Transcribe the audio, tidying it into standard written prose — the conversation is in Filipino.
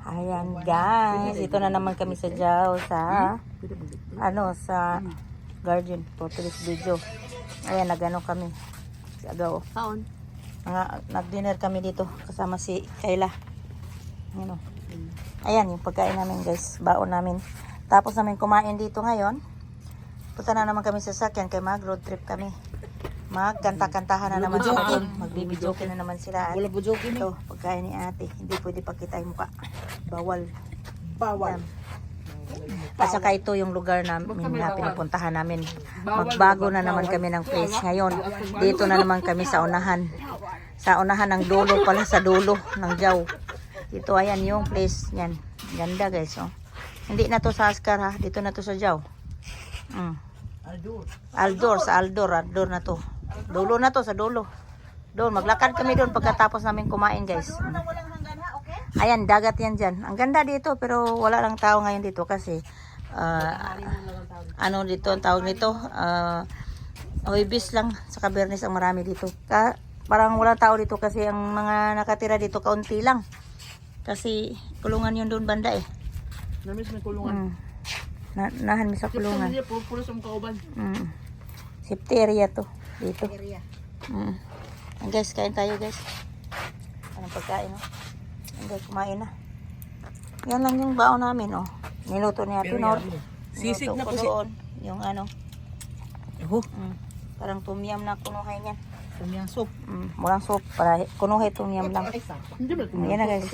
Ayan guys, ito na naman kami sa Jao sa sa garden for today's video. Ayan, nagano kami sa Agaw. Kaon. Nag-dinner kami dito kasama si Kayla. Ano? Ayan yung pagkain namin guys, baon namin. Tapos namin kumain dito ngayon. Punta na naman kami sa sakyan kay mag-road trip kami. Magkanta-kantahan na naman sila doon. Magbibidyoke na naman sila. Wala po joke Ito, pagkain ni ate. Hindi pwede pakita yung mukha. Bawal. Bawal. At saka ito yung lugar namin na pinupuntahan namin. Magbago na naman kami ng place ngayon. Dito na naman kami sa unahan. Sa unahan ng dulo pala, sa dulo ng Jao. Ito, ayan yung place niyan. Ganda guys, oh. Hindi na to sa Askar ha. Dito na to sa Jao. Aldor na to. Dulo na to, sa dulo. Doon, maglakad kami doon pagkatapos namin kumain guys. Ayan, dagat yan dyan. Ang ganda dito pero wala lang tao ngayon dito kasi dito ang tawag nito, Huwebes lang sa Kabernes ang marami dito. Parang wala tao dito kasi ang mga nakatira dito kaunti lang. Kasi kulungan yun doon banda eh. Namis may kulungan. Nahan mi sa kulungan. Puro sa kauban. Safety area to dito. Guys, kain tayo guys. Anong pagkain oh? Guys, kumain na. Yan lang yung baon namin oh. Niluto niya Tinor. Sisig na po doon. Yung parang tumyam na kunuhay niyan. Tumyang soup. Walang soup para kunuhay tumyam lang. Hindi ba? Yan na guys.